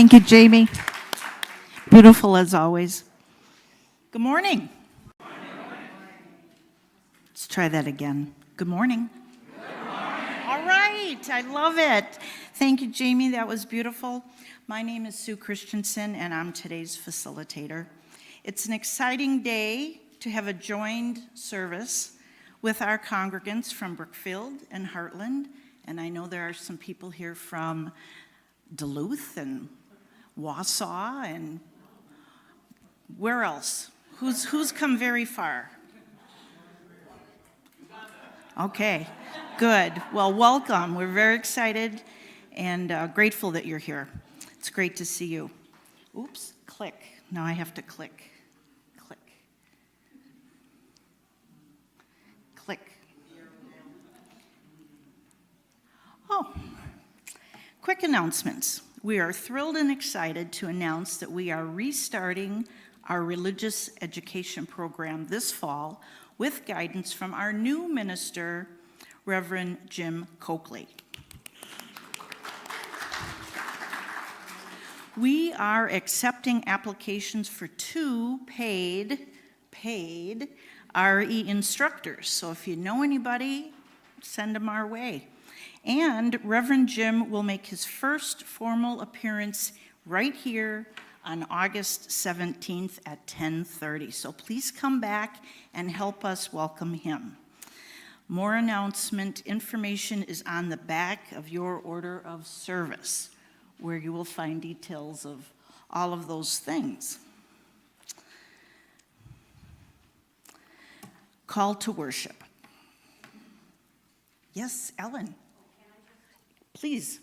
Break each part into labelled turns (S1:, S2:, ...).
S1: Thank you, Jamie. Beautiful as always. Good morning. Let's try that again. Good morning.
S2: Good morning.
S1: All right, I love it. Thank you, Jamie. That was beautiful. My name is Sue Christensen, and I'm today's facilitator. It's an exciting day to have a joined service with our congregants from Brookfield and Heartland, and I know there are some people here from Duluth and Wausau and where else? Who's come very far? Okay, good. Well, welcome. We're very excited and grateful that you're here. It's great to see you. Oops, click. Now I have to click. Click. Oh, quick announcements. We are thrilled and excited to announce that we are restarting our religious education program this fall with guidance from our new minister, Reverend Jim Coakley. We are accepting applications for 2 paid RE instructors. So if you know anybody, send them our way. And Reverend Jim will make his first formal appearance right here on August 17th at 10:30. So please come back and help us welcome him. More announcement information is on the back of your order of service, where you will find details of all of those things. Call to worship. Yes, Ellen. Please.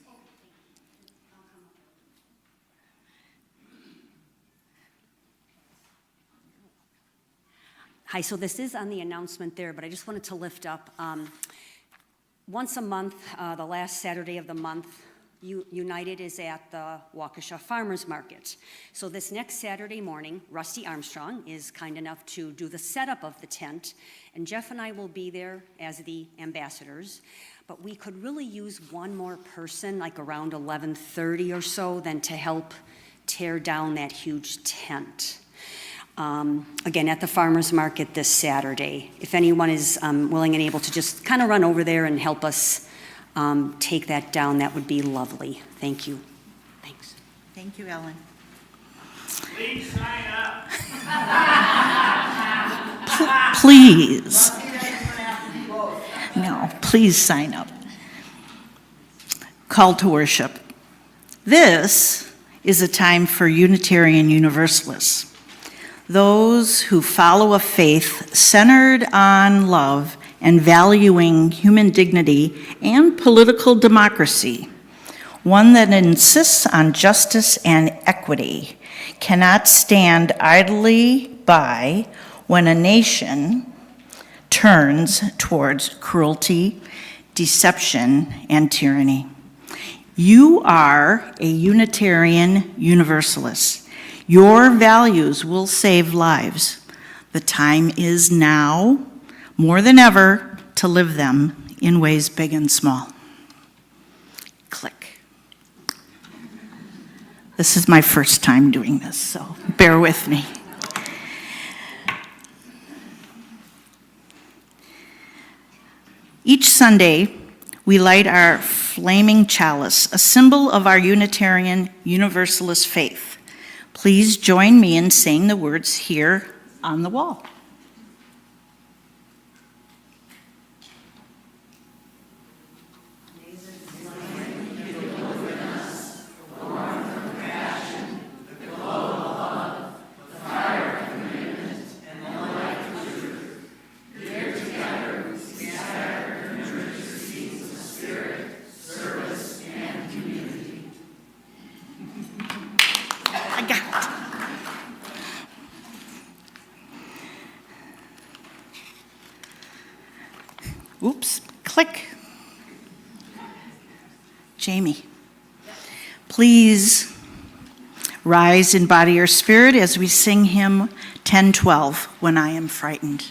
S3: Hi, so this is on the announcement there, but I just wanted to lift up, once a month, the last Saturday of the month, United is at the Waukesha Farmers Market. So this next Saturday morning, Rusty Armstrong is kind enough to do the setup of the tent, and Jeff and I will be there as the ambassadors. But we could really use one more person, like around 11:30 or so, then to help tear down that huge tent. Again, at the farmers market this Saturday. If anyone is willing and able to just kind of run over there and help us take that down, that would be lovely. Thank you. Thanks.
S1: Thank you, Ellen.
S2: Please sign up.
S1: Please. No, please sign up. Call to worship. This is a time for Unitarian Universalists, those who follow a faith centered on love and valuing human dignity and political democracy, one that insists on justice and equity, cannot stand idly by when a nation turns towards cruelty, deception, and tyranny. You are a Unitarian Universalist. Your values will save lives. The time is now, more than ever, to live them in ways big and small. Click. This is my first time doing this, so bear with me. Each Sunday, we light our flaming chalice, a symbol of our Unitarian Universalist faith. Please join me in saying the words here on the wall. Oops, click. Jamie, please rise in body or spirit as we sing hymn 1012, When I Am Frightened.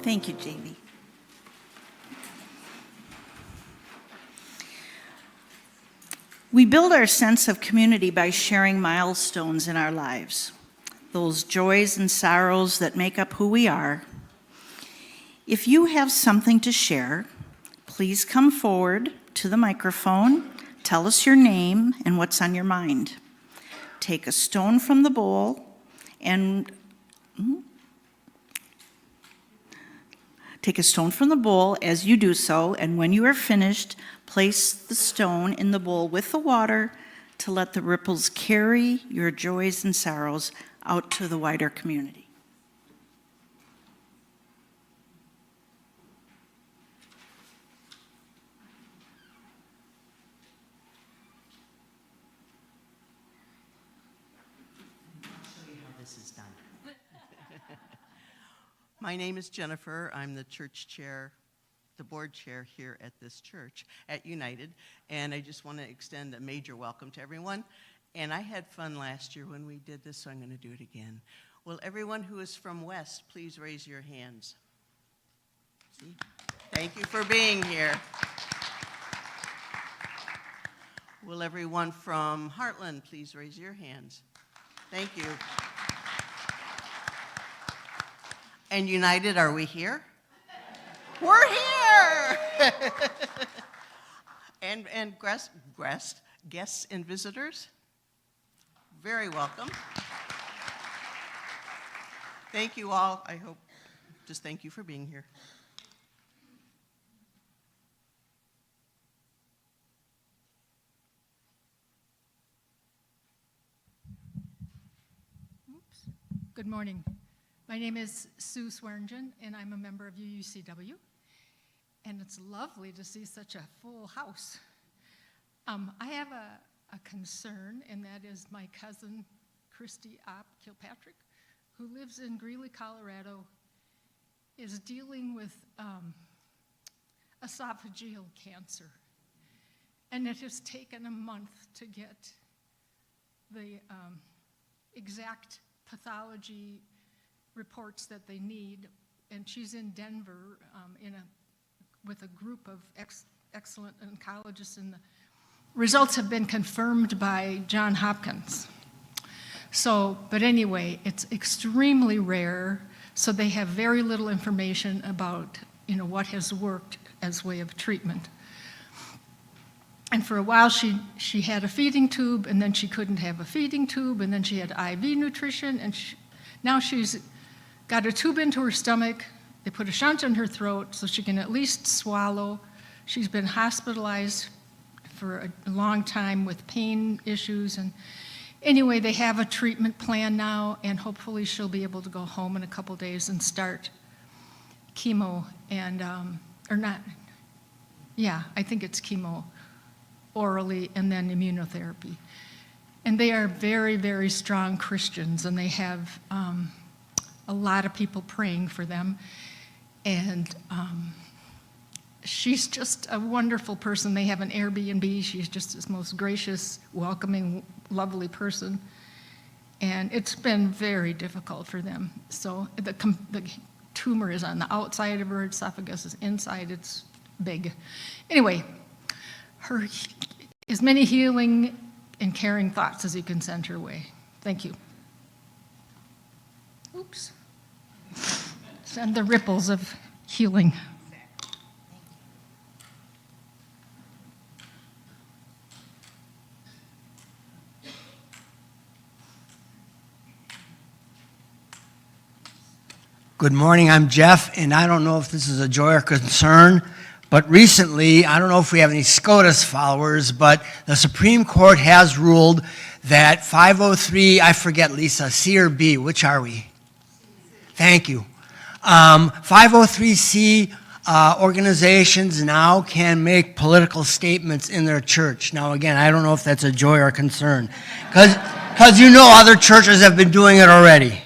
S1: Thank you, Jamie. We build our sense of community by sharing milestones in our lives, those joys and sorrows that make up who we are. If you have something to share, please come forward to the microphone, tell us your name and what's on your mind. Take a stone from the bowl and take a stone from the bowl as you do so, and when you are finished, place the stone in the bowl with the water to let the ripples carry your joys and sorrows out to the wider community.
S4: This is done. My name is Jennifer. I'm the church chair, the board chair here at this church at United, and I just want to extend a major welcome to everyone. And I had fun last year when we did this, so I'm going to do it again. Will everyone who is from West please raise your hands? See? Thank you for being here. Will everyone from Heartland please raise your hands? Thank you. And United, are we here? We're here! and guests and visitors, very welcome. Thank you all. I hope, just thank you for being here.
S5: Good morning. My name is Sue Swearingen, and I'm a member of UUCW. And it's lovely to see such a full house. I have a concern, and that is my cousin, Christy Opp Kilpatrick, who lives in Greeley, Colorado, is dealing with esophageal cancer. And it has taken a month to get the exact pathology reports that they need, and she's in Denver with a group of excellent oncologists, and the results have been confirmed by Johns Hopkins. So, but anyway, it's extremely rare, so they have very little information about, what has worked as way of treatment. And for a while, she had a feeding tube, and then she couldn't have a feeding tube, and then she had IV nutrition, and now she's got a tube into her stomach. They put a shunt in her throat so she can at least swallow. She's been hospitalized for a long time with pain issues, and anyway, they have a treatment plan now, and hopefully she'll be able to go home in a couple days and start chemo, and I think it's chemo orally, and then immunotherapy. And they are very, very strong Christians, and they have a lot of people praying for them. And she's just a wonderful person. They have an Airbnb. She's just this most gracious, welcoming, lovely person. And it's been very difficult for them. So the tumor is on the outside of her esophagus, is inside, it's big. Anyway, as many healing and caring thoughts as you can send her way. Thank you. Oops. Send the ripples of healing.
S6: Good morning, I'm Jeff, and I don't know if this is a joy or concern, but recently, I don't know if we have any SCOTUS followers, but the Supreme Court has ruled that 503, I forget, Lisa, C or B, which are we? Thank you. 503C organizations now can make political statements in their church. Now, again, I don't know if that's a joy or concern, because other churches have been doing it already.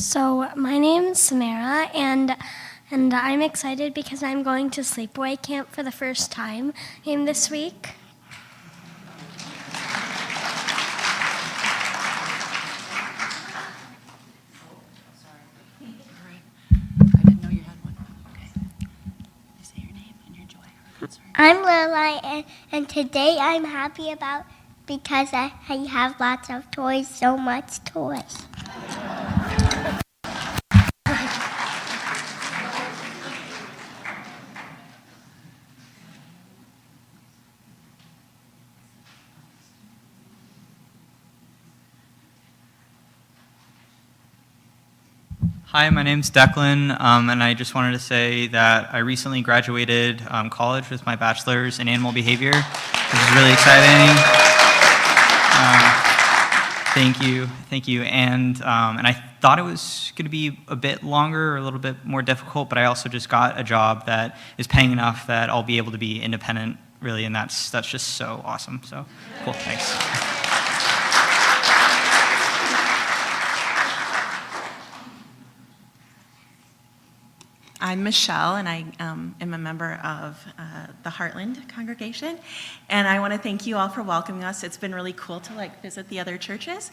S7: So my name's Samara, and I'm excited because I'm going to sleepaway camp for the first time in this week.
S8: I didn't know you had one. Okay. You say your name and your joy or concern.
S7: I'm Lila, and today I'm happy about because I have lots of toys, so much toys.
S9: Hi, my name's Declan, and I just wanted to say that I recently graduated college with my bachelor's in animal behavior, which is really exciting. Thank you. And I thought it was going to be a bit longer or a little bit more difficult, but I also just got a job that is paying enough that I'll be able to be independent, really, and that's just so awesome. So cool, thanks.
S10: I'm Michelle, and I am a member of the Heartland congregation. And I want to thank you all for welcoming us. It's been really cool to visit the other churches.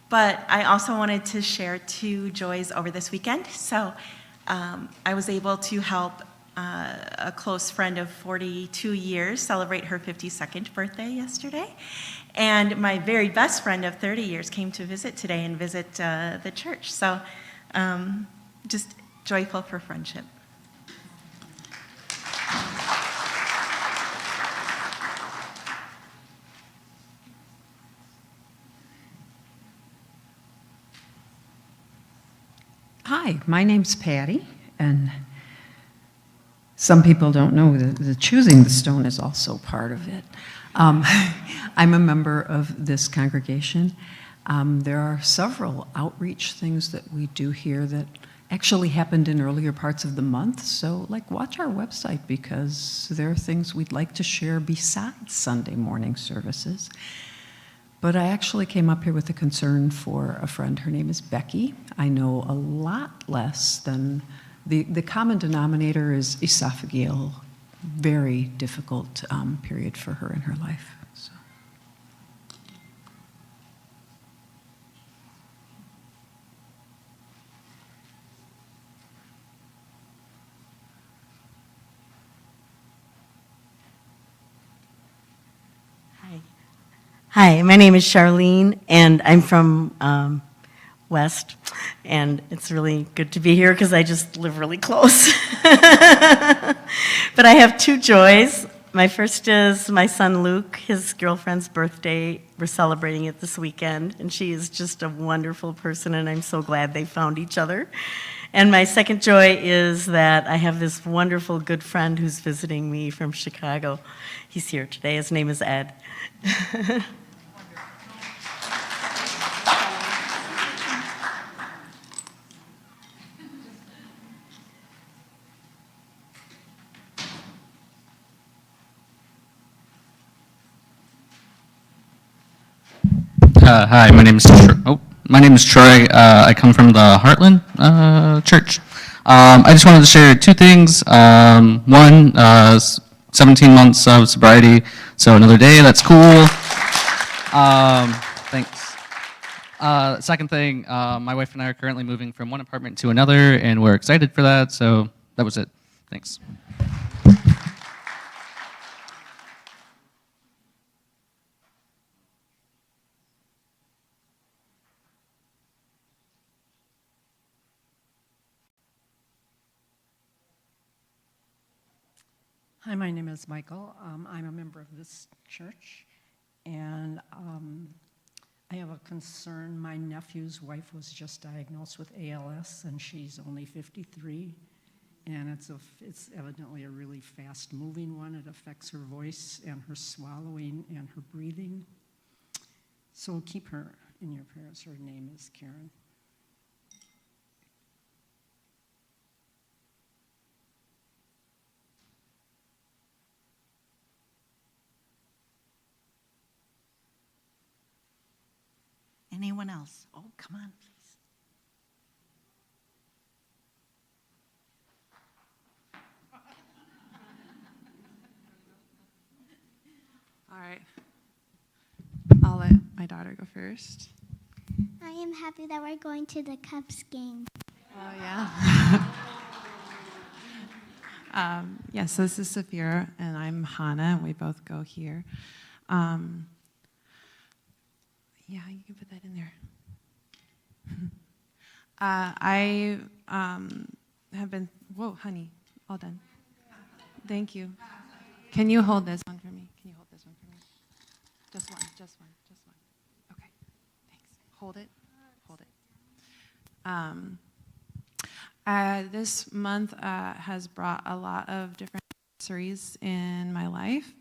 S10: But I also wanted to share 2 joys over this weekend. So I was able to help a close friend of 42 years celebrate her 52nd birthday yesterday. And my very best friend of 30 years came to visit today and visit the church. So just joyful for friendship.
S8: Hi, my name's Patty, and some people don't know that the choosing the stone is also part of it. I'm a member of this congregation. There are several outreach things that we do here that actually happened in earlier parts of the month, so watch our website because there are things we'd like to share besides Sunday morning services. But I actually came up here with a concern for a friend. Her name is Becky. I know a lot less than the common denominator is esophageal, very difficult period for her in her life. So.
S11: Hi, my name is Charlene, and I'm from West, and it's really good to be here because I just live really close. But I have 2 joys. My first is my son Luke, his girlfriend's birthday. We're celebrating it this weekend, and she is just a wonderful person, and I'm so glad they found each other. And my second joy is that I have this wonderful good friend who's visiting me from Chicago. He's here today. His name is Ed.
S12: Hi, my name is Troy. I come from the Heartland Church. I just wanted to share 2 things. One, 17 months of sobriety, so another day. That's cool. Thanks. Second thing, my wife and I are currently moving from one apartment to another, and we're excited for that. So that was it. Thanks.
S13: Hi, my name is Michael. I'm a member of this church, and I have a concern. My nephew's wife was just diagnosed with ALS, and she's only 53, and it's evidently a really fast-moving one. It affects her voice and her swallowing and her breathing. So keep her in your prayers. Her name is Karen.
S1: Anyone else? Oh, come on, please.
S14: my daughter go first.
S7: I am happy that we're going to the Cubs game.
S14: Oh, yeah. Yeah, so this is Saphira, and I'm Hannah, and we both go here. Yeah, you can put that in there. I have been, whoa, honey, all done. Thank you. Can you hold this one for me? Can you hold this one for me? Just one, just one, just one. Okay, thanks. Hold it, hold it. This month has brought a lot of different anniversaries in my life.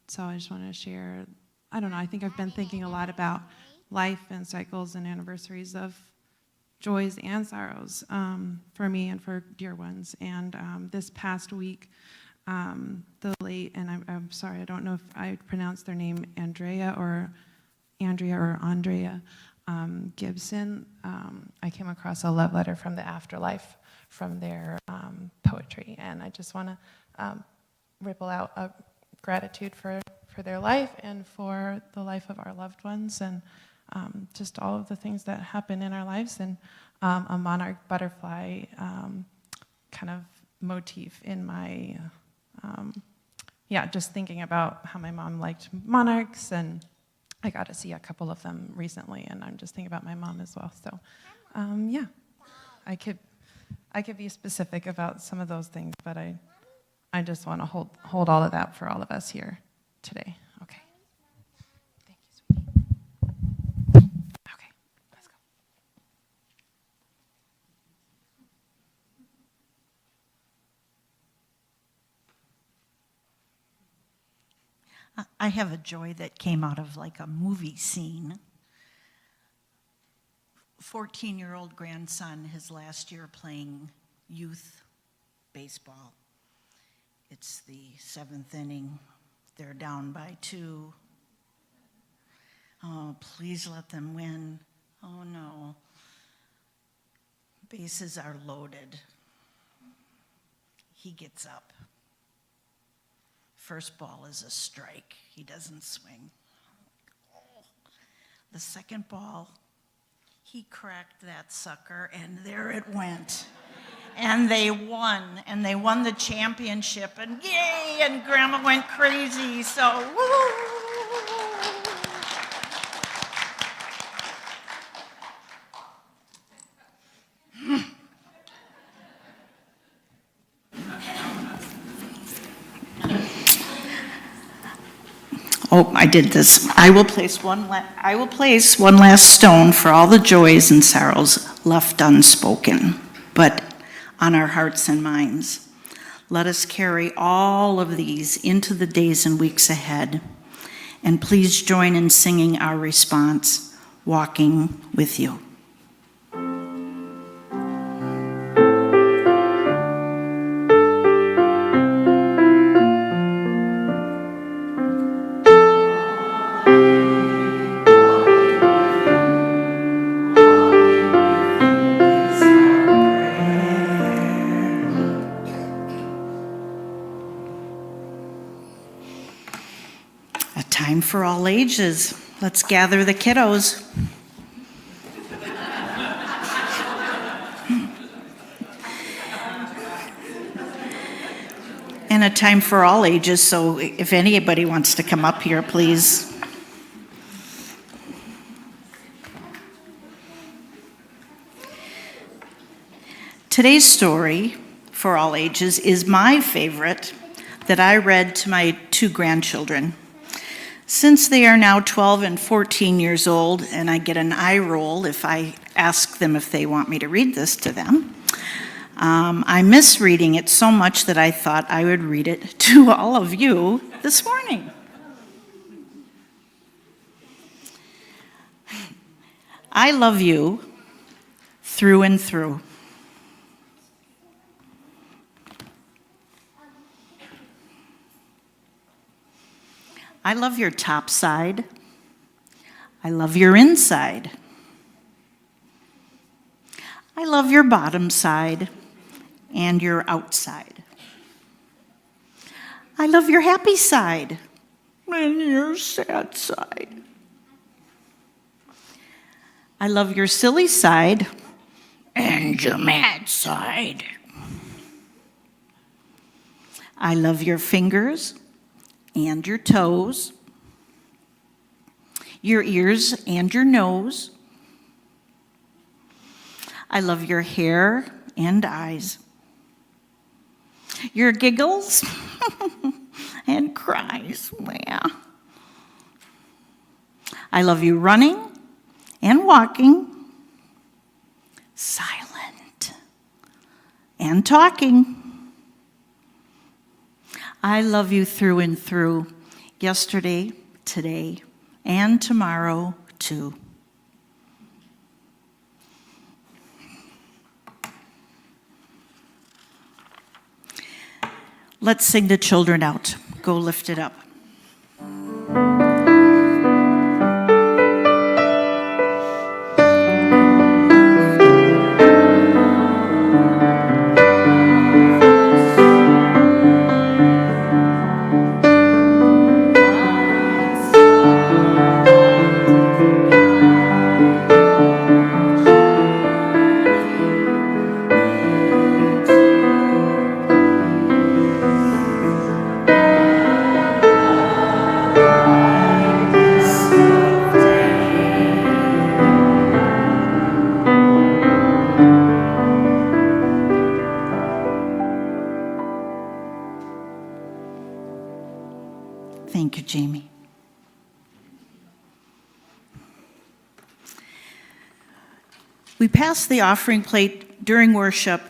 S14: So I just want to share, I don't know, I think I've been thinking a lot about life and cycles and anniversaries of joys and sorrows for me and for dear ones. And this past week, the late, and I'm sorry, I don't know if I pronounced their name Andrea or Andrea Gibson, I came across a love letter from the afterlife from their poetry. And I just want to ripple out a gratitude for their life and for the life of our loved ones and just all of the things that happen in our lives. And a monarch butterfly kind of motif in my, just thinking about how my mom liked monarchs, and I got to see a couple of them recently, and I'm just thinking about my mom as well. So, I could be specific about some of those things, but I just want to hold all of that for all of us here today. Okay. Thank you, sweetie. Okay, let's go.
S1: I have a joy that came out of like a movie scene. 14-year-old grandson, his last year playing youth baseball. It's the 7th inning. They're down by 2. Oh, please let them win. Oh no. Bases are loaded. He gets up. First ball is a strike. He doesn't swing. The second ball, he cracked that sucker, and there it went. And they won the championship, and yay, and Grandma went crazy, so woo! Oh, I did this. I will place one last stone for all the joys and sorrows left unspoken, but on our hearts and minds. Let us carry all of these into the days and weeks ahead. And please join in singing our response, Walking with You. Time for all ages. Let's gather the kiddos. And a time for all ages, so if anybody wants to come up here, please. Today's story for all ages is my favorite that I read to my 2 grandchildren. Since they are now 12 and 14 years old, and I get an eye roll if I ask them if they want me to read this to them, I miss reading it so much that I thought I would read it to all of you this morning. I love you through and through. I love your top side. I love your inside. I love your bottom side and your outside. I love your happy side and your sad side. I love your silly side and your mad side. I love your fingers and your toes, your ears and your nose. I love your hair and eyes, your giggles and cries. Yeah. I love you running and walking, silent and talking. I love you through and through, yesterday, today, and tomorrow too. Let's sing the children out. Go lift it up. Thank you, Jamie. We pass the offering plate during worship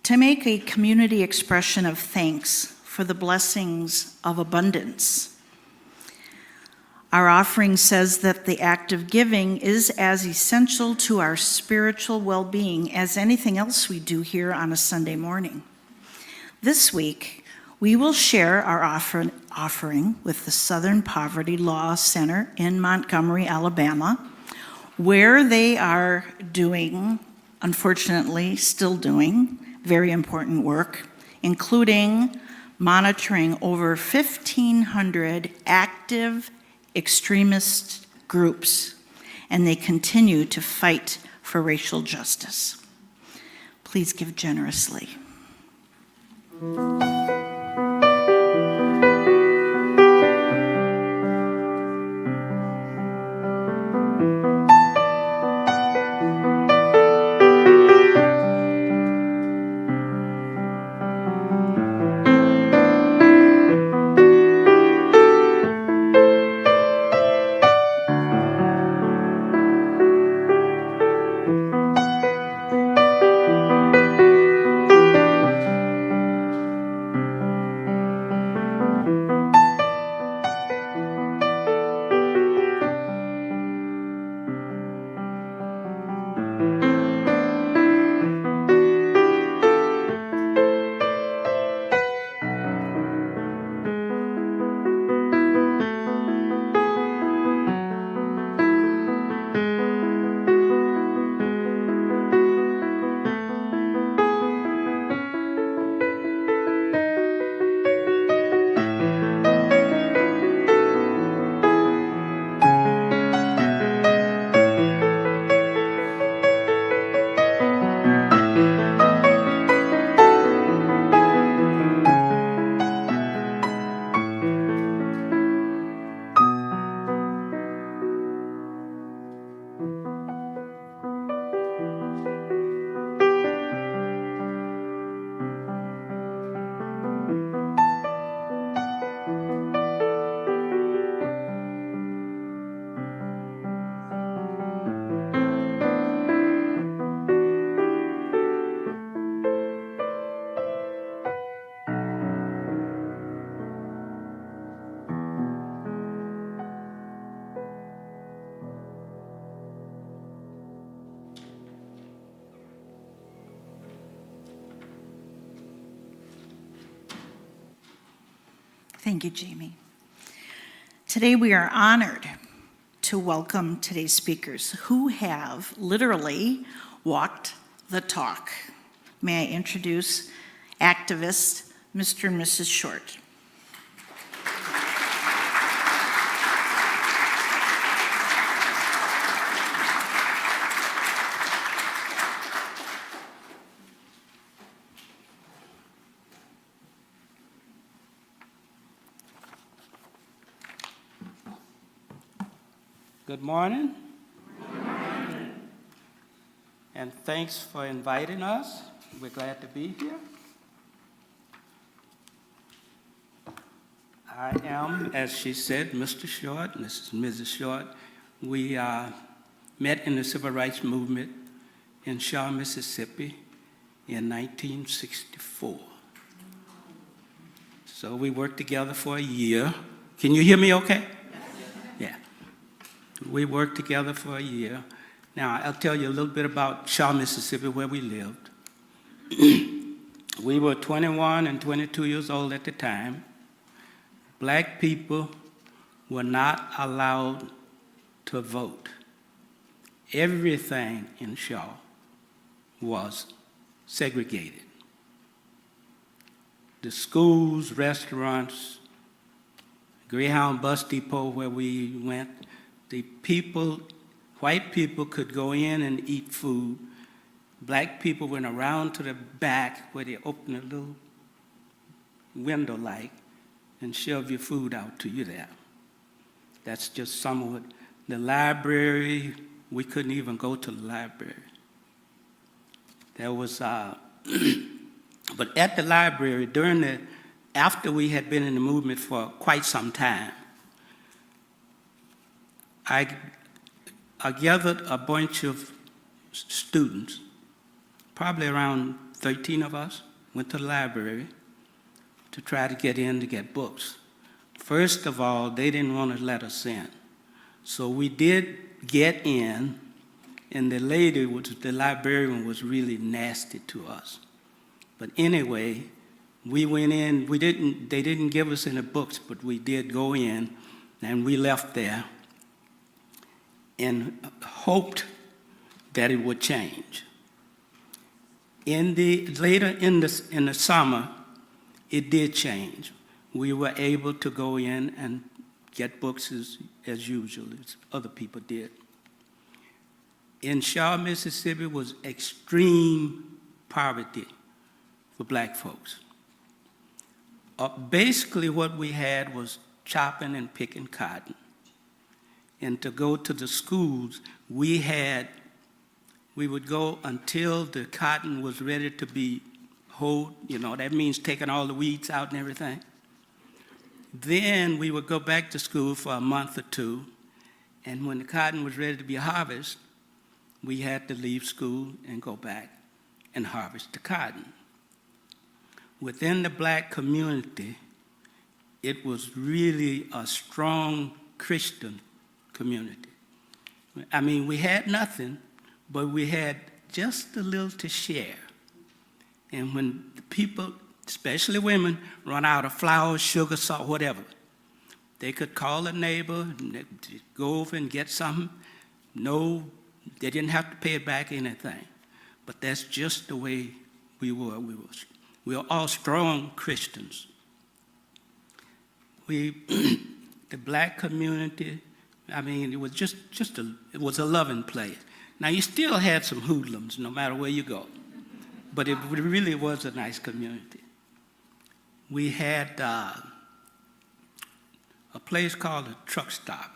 S1: to make a community expression of thanks for the blessings of abundance. Our offering says that the act of giving is as essential to our spiritual well-being as anything else we do here on a Sunday morning. This week, we will share our offering with the Southern Poverty Law Center in Montgomery, Alabama, where they are doing, unfortunately, still doing, very important work, including monitoring over 1,500 active extremist groups, and they continue to fight for racial justice. Please give generously. Thank you, Jamie. Today we are honored to welcome today's speakers who have literally walked the talk. May I introduce activists Mr. and Mrs. Short.
S2: Good morning. And thanks for inviting us. We're glad to be here. I am, as she said, Mr. Short, and this is Mrs. Short. We met in the Civil Rights Movement in Shaw, Mississippi in 1964. So we worked together for a year. Can you hear me okay? Yeah. We worked together for a year. Now, I'll tell you a little bit about Shaw, Mississippi, where we lived. We were 21 and 22 years old at the time. Black people were not allowed to vote. Everything in Shaw was segregated. The schools, restaurants, Greyhound bus depot where we went, the people, white people could go in and eat food. Black people went around to the back where they opened a little window like and shove your food out to you there. That's just some of it. The library, we couldn't even go to the library. There was, but at the library, after we had been in the movement for quite some time, I gathered a bunch of students, probably around 13 of us, went to the library to try to get in to get books. First of all, they didn't want to let us in. So we did get in, and the lady, the librarian, was really nasty to us. But anyway, we went in, they didn't give us any books, but we did go in, and we left there and hoped that it would change. Later in the summer, it did change. We were able to go in and get books as usual, as other people did. In Shaw, Mississippi was extreme poverty for black folks. Basically what we had was chopping and picking cotton. And to go to the schools, we would go until the cotton was ready to be hoed, that means taking all the weeds out and everything. Then we would go back to school for a month or two, and when the cotton was ready to be harvested, we had to leave school and go back and harvest the cotton. Within the black community, it was really a strong Christian community. I mean, we had nothing, but we had just a little to share. And when the people, especially women, run out of flour, sugar, salt, whatever, they could call a neighbor, and go over and get something. No, they didn't have to pay back anything. But that's just the way we were. We were all strong Christians. The black community, I mean, it was it was a loving place. Now, you still had some hoodlums no matter where you go, but it really was a nice community. We had a place called a truck stop,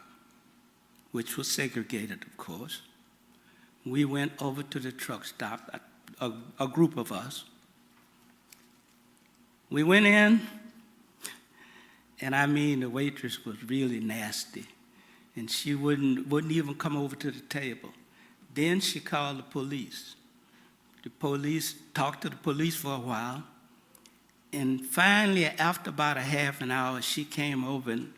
S2: which was segregated, of course. We went over to the truck stop, a group of us. We went in, and I mean, the waitress was really nasty, and she wouldn't even come over to the table. Then she called the police. The police talked to the police for a while, and finally, after about a half an hour, she came over and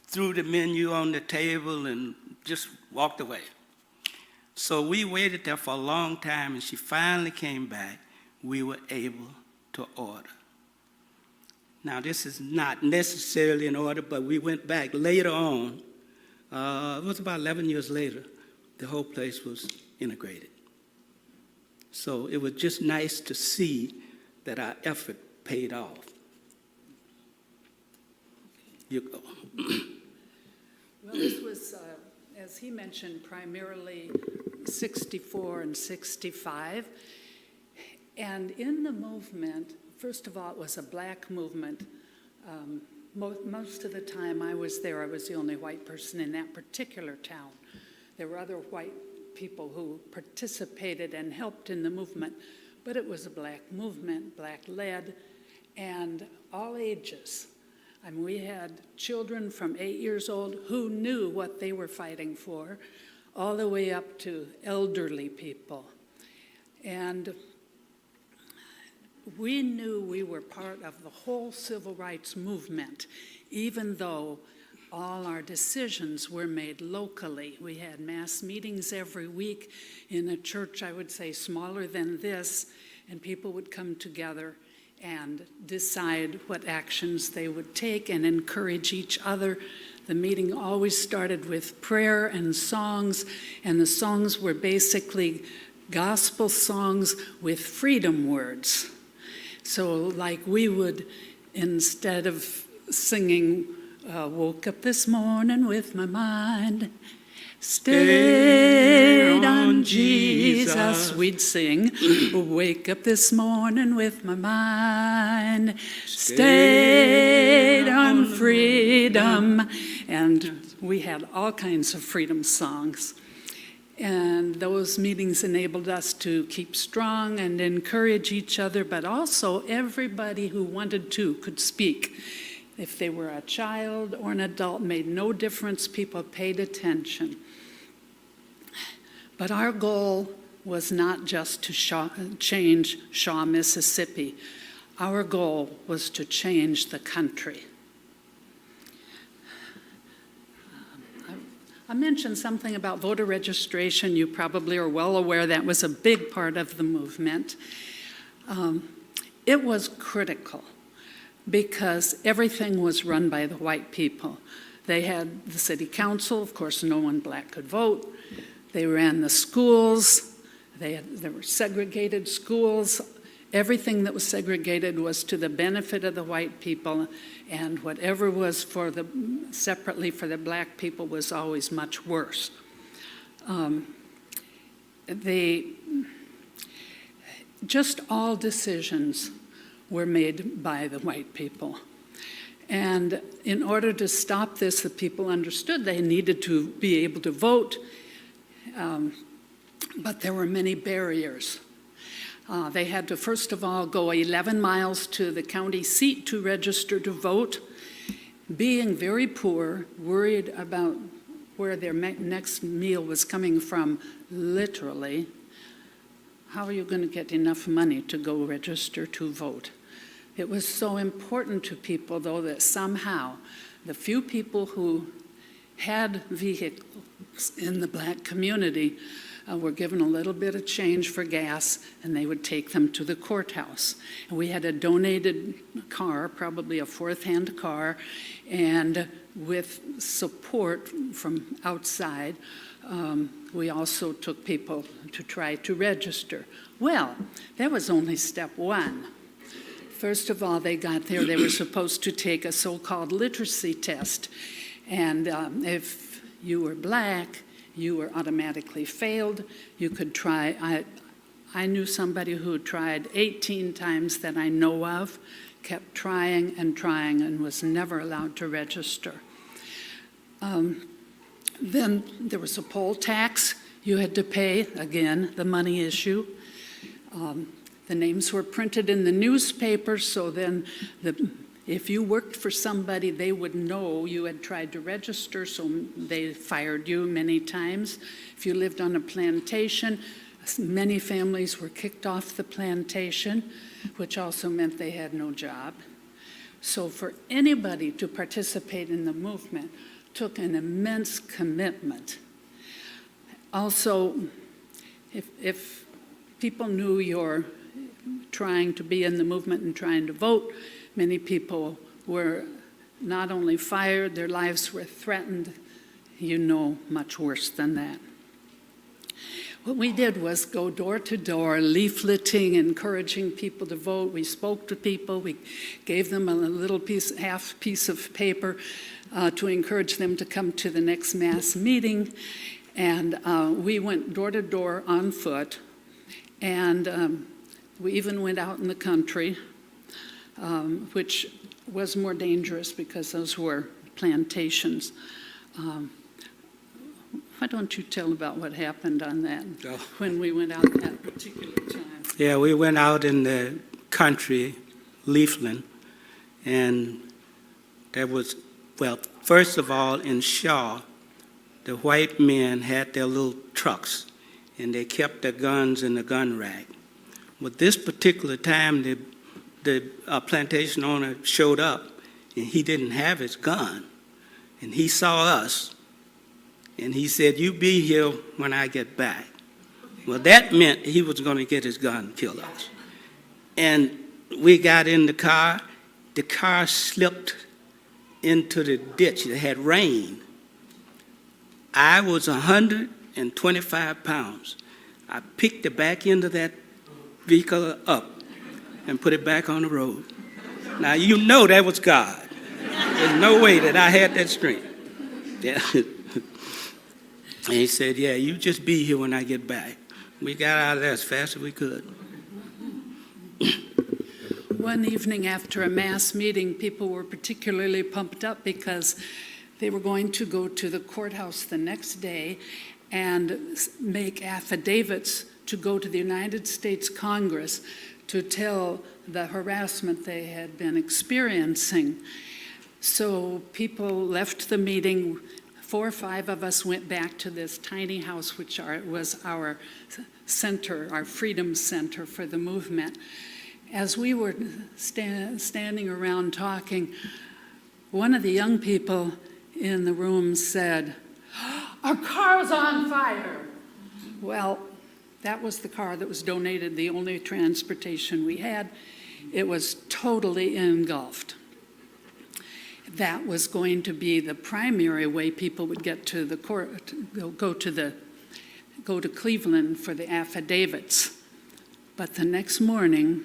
S2: threw the menu on the table and just walked away. So we waited there for a long time, and she finally came back. We were able to order. Now, this is not necessarily in order, but we went back later on. It was about 11 years later. The whole place was integrated. So it was just nice to see that our effort paid off. You go.
S15: Well, this was, as he mentioned, primarily 64 and 65. And in the movement, first of all, it was a black movement. Most of the time I was there, I was the only white person in that particular town. There were other white people who participated and helped in the movement, but it was a black movement, black-led, and all ages. I mean, we had children from 8 years old who knew what they were fighting for, all the way up to elderly people. And we knew we were part of the whole civil rights movement, even though all our decisions were made locally. We had mass meetings every week in a church, I would say, smaller than this, and people would come together and decide what actions they would take and encourage each other. The meeting always started with prayer and songs, and the songs were basically gospel songs with freedom words. So like we would, instead of singing, woke up this morning with my mind stayed on Jesus, we'd sing, wake up this morning with my mind stayed on freedom. And we had all kinds of freedom songs. And those meetings enabled us to keep strong and encourage each other, but also everybody who wanted to could speak. If they were a child or an adult, made no difference, people paid attention. But our goal was not just to change Shaw, Mississippi. Our goal was to change the country. I mentioned something about voter registration. You probably are well aware that was a big part of the movement. It was critical because everything was run by the white people. They had the city council, of course no one black could vote. They ran the schools, there were segregated schools. Everything that was segregated was to the benefit of the white people, and whatever was separately for the black people was always much worse. Just all decisions were made by the white people. And in order to stop this, the people understood they needed to be able to vote, but there were many barriers. They had to, first of all, go 11 miles to the county seat to register to vote. Being very poor, worried about where their next meal was coming from, literally, how are you going to get enough money to go register to vote? It was so important to people, though, that somehow the few people who had vehicles in the black community were given a little bit of change for gas, and they would take them to the courthouse. And we had a donated car, probably a fourth-hand car, and with support from outside, we also took people to try to register. Well, that was only step one. First of all, they got there, they were supposed to take a so-called literacy test, and if you were black, you were automatically failed. You could try, I knew somebody who tried 18 times that I know of, kept trying, and was never allowed to register. Then there was a poll tax you had to pay, again, the money issue. The names were printed in the newspaper, so then if you worked for somebody, they would know you had tried to register, so they fired you many times. If you lived on a plantation, many families were kicked off the plantation, which also meant they had no job. So for anybody to participate in the movement took an immense commitment. Also, if people knew you're trying to be in the movement and trying to vote, many people were not only fired, their lives were threatened. You know, much worse than that. What we did was go door to door, leafleting, encouraging people to vote. We spoke to people. We gave them a little half piece of paper to encourage them to come to the next mass meeting. And we went door to door on foot. And we even went out in the country, which was more dangerous because those were plantations. Why don't you tell about what happened on that,
S2: Oh.
S15: when we went out that particular time?
S2: Yeah, we went out in the country, Leafland, and there was, well, first of all, in Shaw, the white men had their little trucks, and they kept their guns in the gun rack. But this particular time, the plantation owner showed up, and he didn't have his gun, and he saw us, and he said, "You be here when I get back." Well, that meant he was going to get his gun and kill us. And we got in the car slipped into the ditch. It had rain. I was 125 pounds. I picked the back end of that vehicle up and put it back on the road. Now, you know that was God. There's no way that I had that strength. Yeah. And he said, "Yeah, you just be here when I get back." We got out of there as fast as we could.
S15: One evening after a mass meeting, people were particularly pumped up because they were going to go to the courthouse the next day and make affidavits to go to the United States Congress to tell the harassment they had been experiencing. So people left the meeting. 4 or 5 of us went back to this tiny house, which was our center, our freedom center for the movement. As we were standing around talking, one of the young people in the room said, "Our car's on fire." Well, that was the car that was donated, the only transportation we had. It was totally engulfed. That was going to be the primary way people would get to the court, go to Cleveland for the affidavits. But the next morning,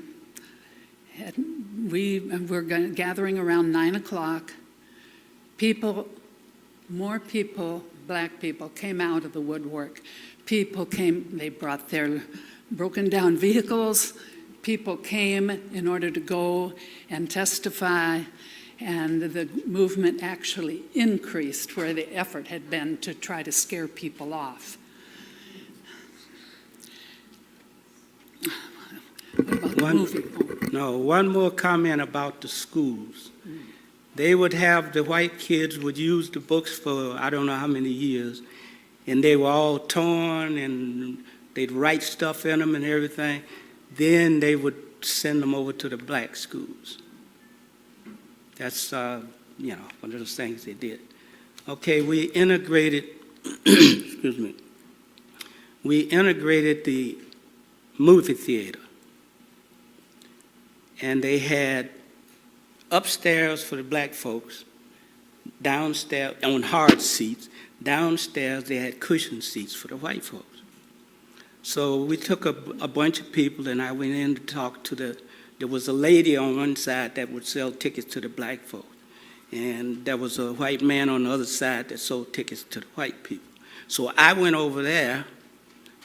S15: we were gathering around 9 o'clock. More people, black people, came out of the woodwork. People came, they brought their broken down vehicles. People came in order to go and testify, and the movement actually increased where the effort had been to try to scare people off. What about the movie?
S2: No, one more comment about the schools. They would have, the white kids would use the books for I don't know how many years, and they were all torn, and they'd write stuff in them and everything. Then they would send them over to the black schools. That's, one of those things they did. Okay, we integrated, excuse me, we integrated the movie theater. And they had upstairs for the black folks, downstairs on hard seats, downstairs they had cushion seats for the white folks. So we took a bunch of people, and I went in to talk to there was a lady on one side that would sell tickets to the black folks, and there was a white man on the other side that sold tickets to the white people. So I went over there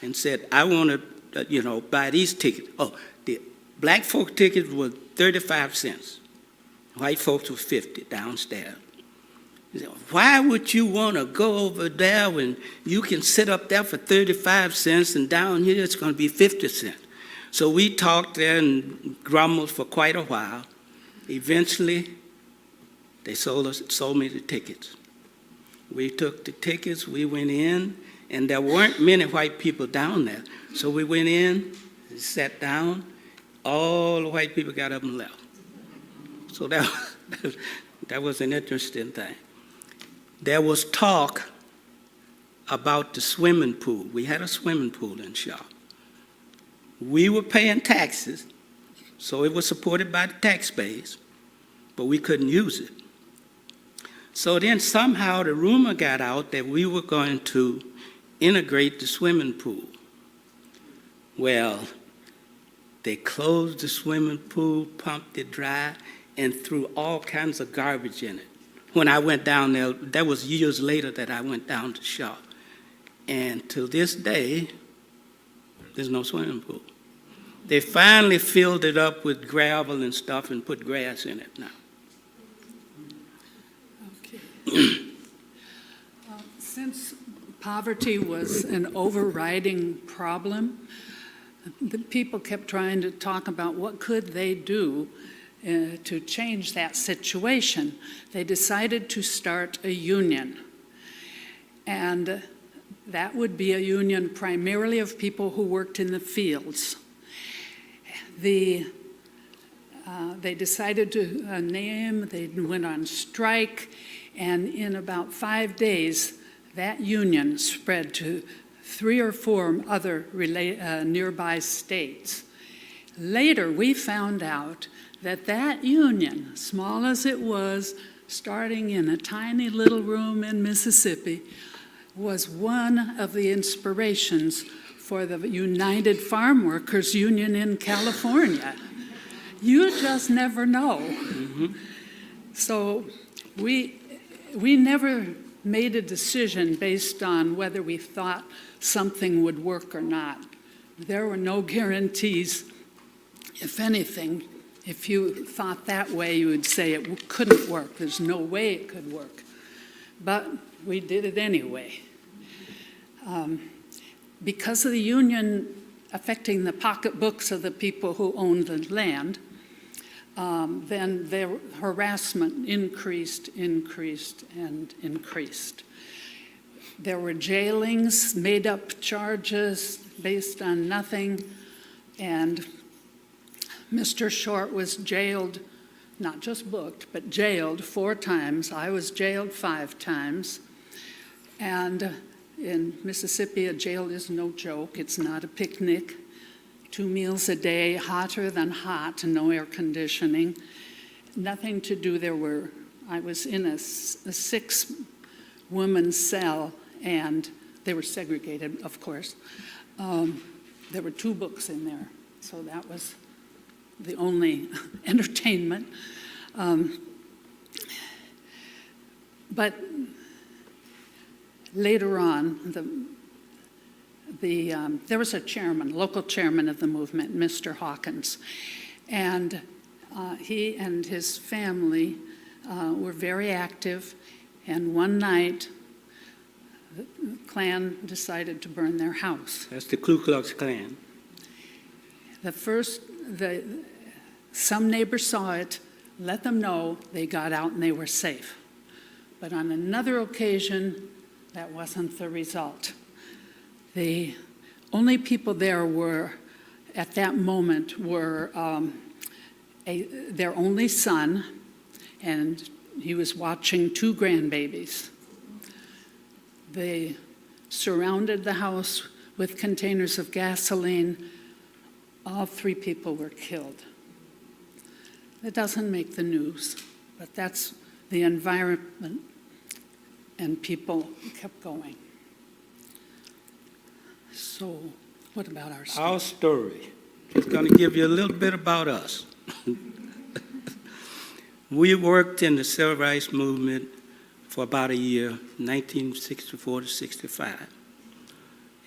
S2: and said, "I want to, buy these tickets." Oh, the black folk tickets were 35 cents. White folks were 50 downstairs. He said, "Why would you want to go over there when you can sit up there for 35 cents and down here it's going to be 50 cents? So we talked there and grumbled for quite a while. Eventually, they sold me the tickets. We took the tickets, we went in, and there weren't many white people down there. So we went in, sat down, all the white people got up and left. So that was an interesting thing. There was talk about the swimming pool. We had a swimming pool in Shaw. We were paying taxes, so it was supported by the taxpayers, but we couldn't use it. So then somehow the rumor got out that we were going to integrate the swimming pool. Well, they closed the swimming pool, pumped it dry, and threw all kinds of garbage in it. When I went down there, that was years later that I went down to Shaw. And to this day, there's no swimming pool. They finally filled it up with gravel and stuff and put grass in it now.
S15: Okay. Since poverty was an overriding problem. The people kept trying to talk about what could they do to change that situation. They decided to start a union. And that would be a union primarily of people who worked in the fields. They decided to name, they went on strike, and in about 5 days, that union spread to 3 or 4 other nearby states. Later, we found out that that union, small as it was, starting in a tiny little room in Mississippi, was one of the inspirations for the United Farm Workers Union in California. You just never know.
S2: Mm-hmm.
S15: So we never made a decision based on whether we thought something would work or not. There were no guarantees. If anything, if you thought that way, you would say it couldn't work. There's no way it could work. But we did it anyway. Because of the union affecting the pocketbooks of the people who owned the land, then their harassment increased. There were jailings, made-up charges based on nothing, and Mr. Short was jailed, not just booked, but jailed 4 times. I was jailed 5 times. And in Mississippi, a jail is no joke. It's not a picnic. 2 meals a day, hotter than hot, no air conditioning. Nothing to do. I was in a 6-woman cell, and they were segregated, of course. There were 2 books in there, so that was the only entertainment. But later on, there was a chairman, local chairman of the movement, Mr. Hawkins, and he and his family were very active, and one night the Klan decided to burn their house.
S2: That's the Ku Klux Klan.
S15: Some neighbors saw it, let them know, they got out and they were safe. But on another occasion, that wasn't the result. The only people there at that moment, were their only son, and he was watching 2 grandbabies. They surrounded the house with containers of gasoline. All 3 people were killed. It doesn't make the news, but that's the environment, and people kept going. So, what about our story?
S2: Our story is going to give you a little bit about us. We worked in the civil rights movement for about a year, 1964 to 65.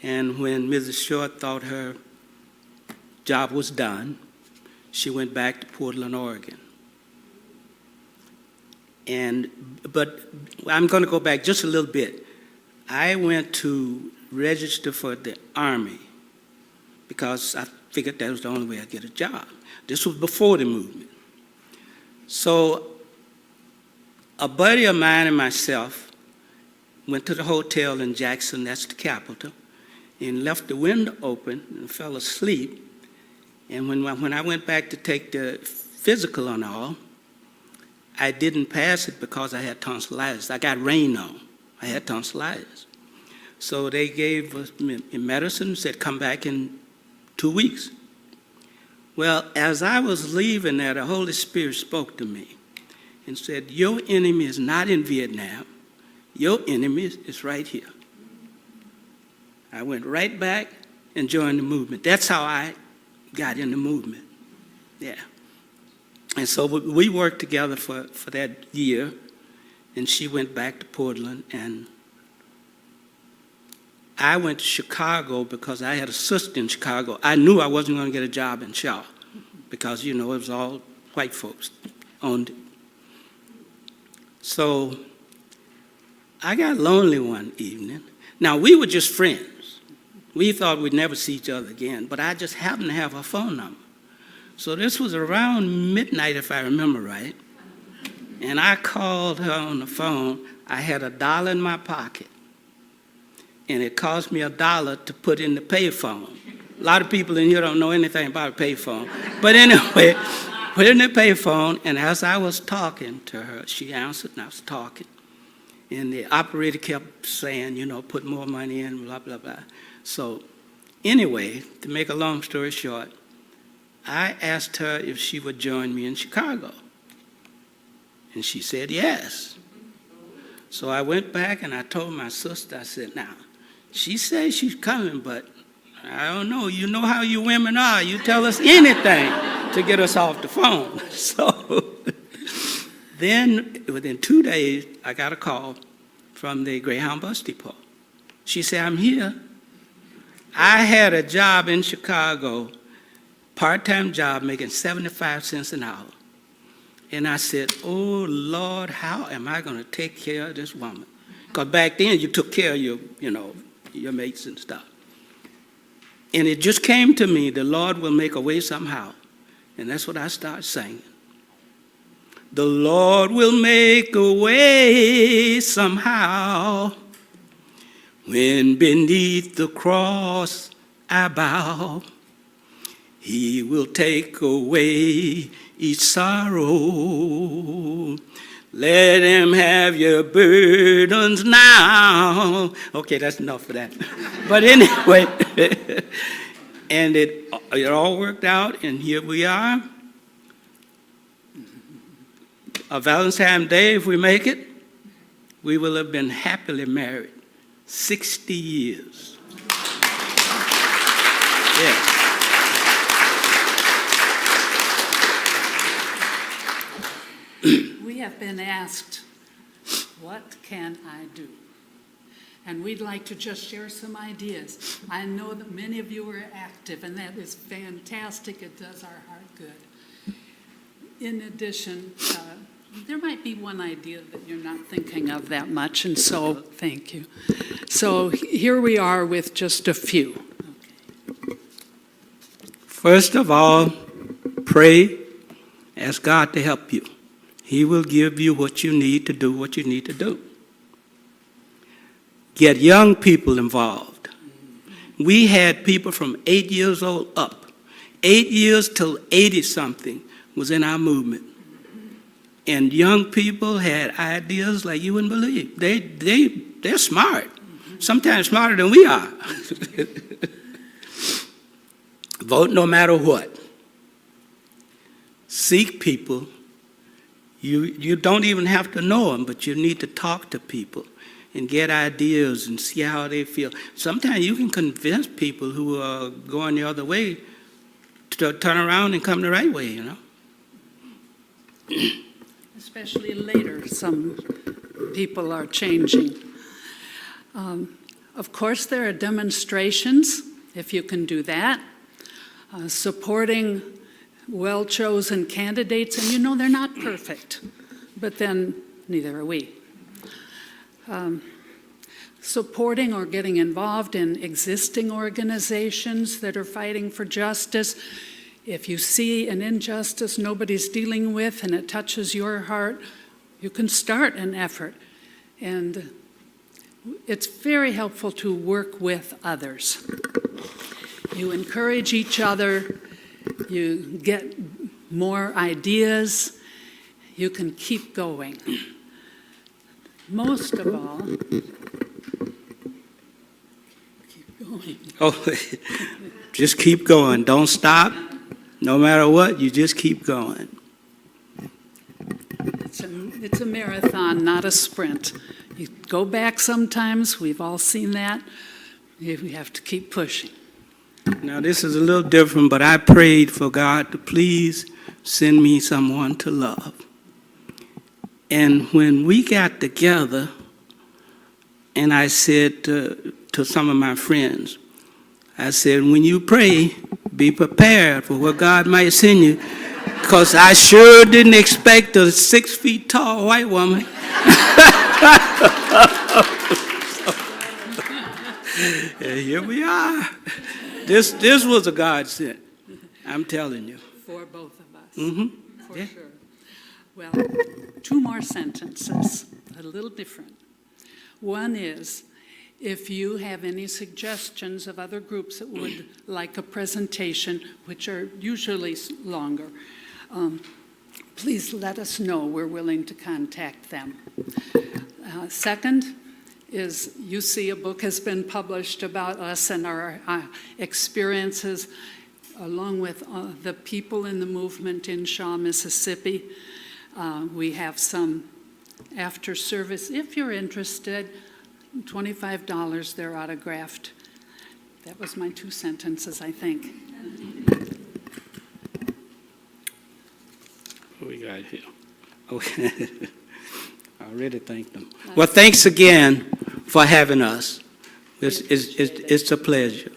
S2: And when Mrs. Short thought her job was done, she went back to Portland, Oregon. But I'm going to go back just a little bit. I went to register for the Army because I figured that was the only way I'd get a job. This was before the movement. So a buddy of mine and myself went to the hotel in Jackson, that's the capital, and left the window open and fell asleep. And when I went back to take the physical and all, I didn't pass it because I had tonsillitis. I got rained on. I had tonsillitis. So they gave us medicine, said come back in 2 weeks. Well, as I was leaving there, the Holy Spirit spoke to me and said, your enemy is not in Vietnam. Your enemy is right here. I went right back and joined the movement. That's how I got in the movement. Yeah. And so we worked together for that year, and she went back to Portland, and I went to Chicago because I had a sister in Chicago. I knew I wasn't going to get a job in Shaw because, it was all white folks owned it. So I got lonely one evening. Now, we were just friends. We thought we'd never see each other again, but I just happened to have her phone number. So this was around midnight, if I remember right, and I called her on the phone. I had $1 in my pocket, and it cost me $1 to put in the payphone. A lot of people in here don't know anything about a payphone. But anyway, put in the payphone, and as I was talking to her, she answered, and I was talking. And the operator kept saying, you know, put more money in, blah, blah, blah. So anyway, to make a long story short, I asked her if she would join me in Chicago. And she said yes. So I went back and I told my sister, I said, now, she says she's coming, but I don't know. You know how you women are. You tell us anything to get us off the phone. So then within 2 days, I got a call from the Greyhound bus depot. She said, I'm here. I had a job in Chicago, part-time job, making 75 cents an hour. And I said, oh, Lord, how am I going to take care of this woman? Because back then you took care of your mates and stuff. And it just came to me, the Lord will make a way somehow. And that's what I started singing. The Lord will make a way somehow. When beneath the cross I bow, He will take away each sorrow. Let Him have your burdens now. Okay, that's enough of that. But anyway, and it all worked out, and here we are. A Valentine's Day, if we make it, we will have been happily married 60 years. Yeah.
S15: We have been asked, what can I do? And we'd like to just share some ideas. I know that many of you are active, and that is fantastic. It does our heart good. In addition, there might be one idea that you're not thinking of that much, and so thank you. So here we are with just a few.
S2: First of all, pray, ask God to help you. He will give you what you need to do what you need to do. Get young people involved. We had people from 8 years old up. 8 years till 80-something was in our movement. And young people had ideas like you wouldn't believe. They're smart, sometimes smarter than we are. Vote no matter what. Seek people. You don't even have to know them, but you need to talk to people and get ideas and see how they feel. Sometimes you can convince people who are going the other way to turn around and come the right way, you know.
S15: Especially later, some people are changing. Of course, there are demonstrations, if you can do that, supporting well-chosen candidates, and you know they're not perfect, but then neither are we. Supporting or getting involved in existing organizations that are fighting for justice. If you see an injustice nobody's dealing with and it touches your heart, you can start an effort. And it's very helpful to work with others. You encourage each other, you get more ideas, you can keep going. Most of all, keep going.
S2: Oh, just keep going. Don't stop. No matter what, you just keep going.
S15: It's a marathon, not a sprint. You go back sometimes, we've all seen that. We have to keep pushing.
S2: Now, this is a little different, but I prayed for God to please send me someone to love. And when we got together, and I said to some of my friends, I said, when you pray, be prepared for what God might send you, because I sure didn't expect a 6 feet tall white woman. And here we are. This was a godsend. I'm telling you.
S15: For both of us.
S2: Mm-hmm.
S15: For sure. Well, two more sentences, a little different. One is, if you have any suggestions of other groups that would like a presentation, which are usually longer, please let us know. We're willing to contact them. Second is, you see a book has been published about us and our experiences along with the people in the movement in Shaw, Mississippi. We have some after service. If you're interested, $25, they're autographed. That was my 2 sentences, I think.
S2: What we got here? Okay. I already thanked them. Well, thanks again for having us. It's a pleasure.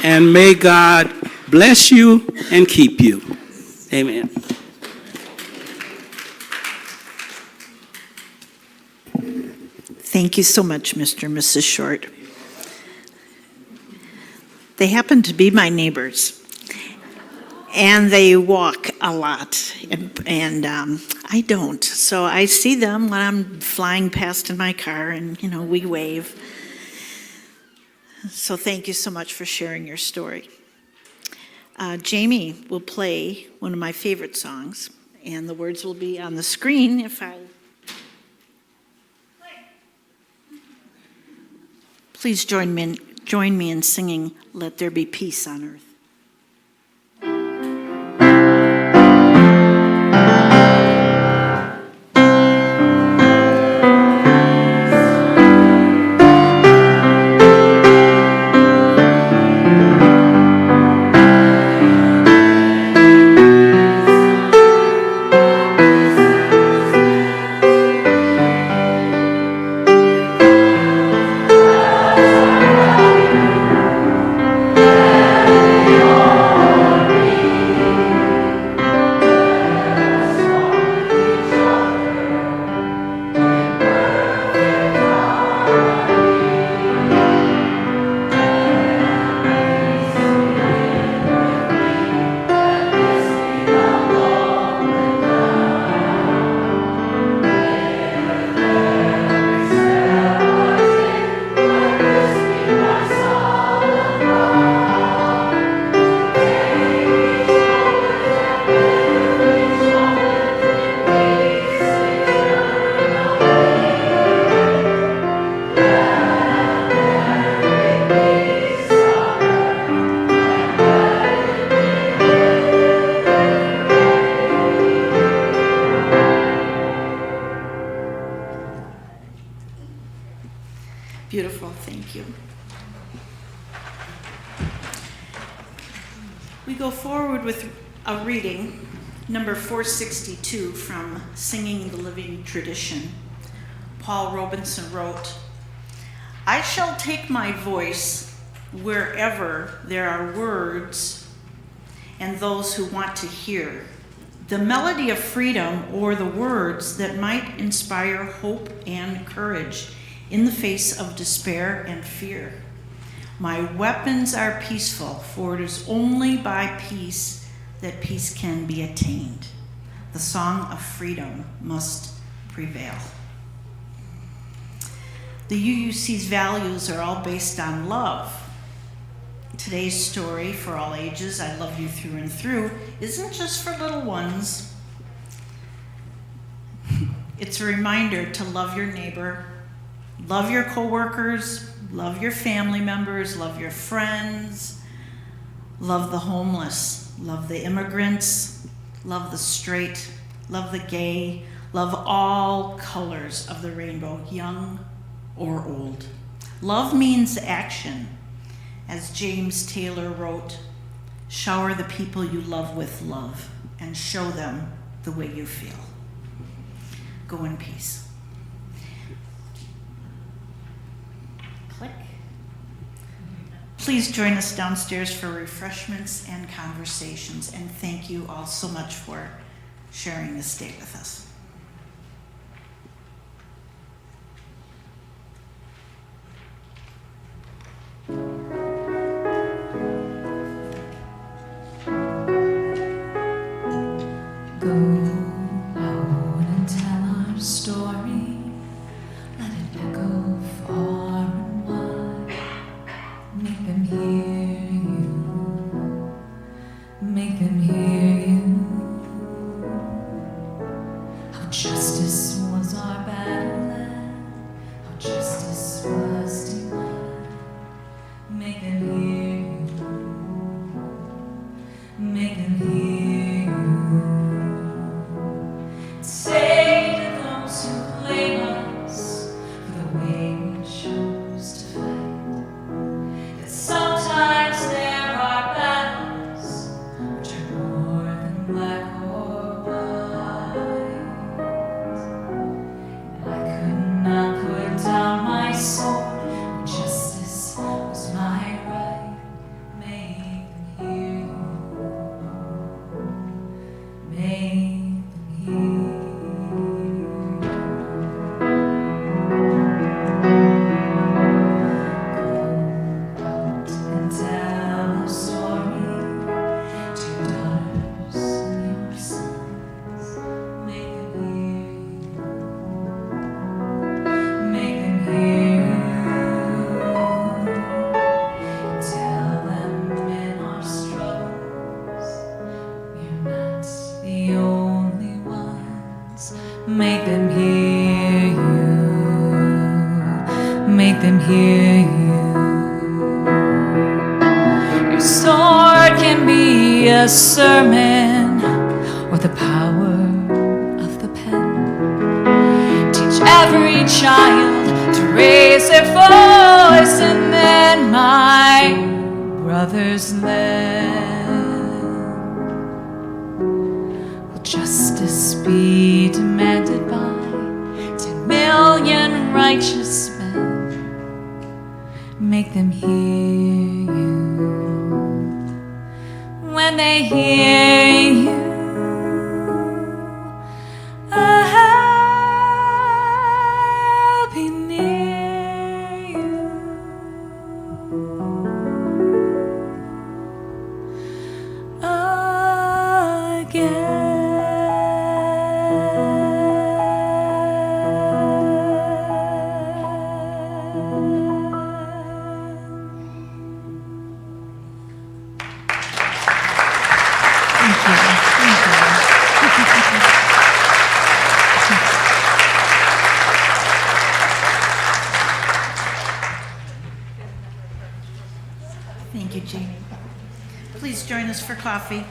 S2: And may God bless you and keep you. Amen.
S1: Thank you so much, Mr. and Mrs. Short. They happen to be my neighbors, and they walk a lot, and I don't. So I see them when I'm flying past in my car, and, we wave. So thank you so much for sharing your story. Jamie will play one of my favorite songs, and the words will be on the screen if I... Please join me in singing "Let There Be Peace on Earth." Beautiful, thank you. We go forward with a reading, number 462 from Singing the Living Tradition. Paul Robinson wrote, "I shall take my voice wherever there are words and those who want to hear, the melody of freedom or the words that might inspire hope and courage in the face of despair and fear. My weapons are peaceful, for it is only by peace that peace can be attained. The song of freedom must prevail." The UUC's values are all based on love. Today's story, for all ages, I love you through and through, isn't just for little ones. It's a reminder to love your neighbor, love your coworkers, love your family members, love your friends, love the homeless, love the immigrants, love the straight, love the gay, love all colors of the rainbow, young or old. Love means action. As James Taylor wrote, "Shower the people you love with love and show them the way you feel." Go in peace. Click. Please join us downstairs for refreshments and conversations, and thank you all so much for sharing this day with us.
S16: Go out and tell our story. Let it echo far and wide. Make them hear you. Make them hear you. How justice was our battle land. How justice was denied. Make them hear you. Make them hear you. Say to those who blame us for the way we chose to fight, that sometimes there are battles which are more than black or white. And I could not put down my sword when justice was my right. Make them hear you. Make Make them hear you. Make them hear you. Your sword can be a sermon or the power of the pen. Teach every child to raise their voice, and then my brothers lend. Will justice be demanded by 10 million righteous men? Make them hear you. When they hear you, I'll be near you. Again.
S1: Thank you, Jamie. Please join us for coffee.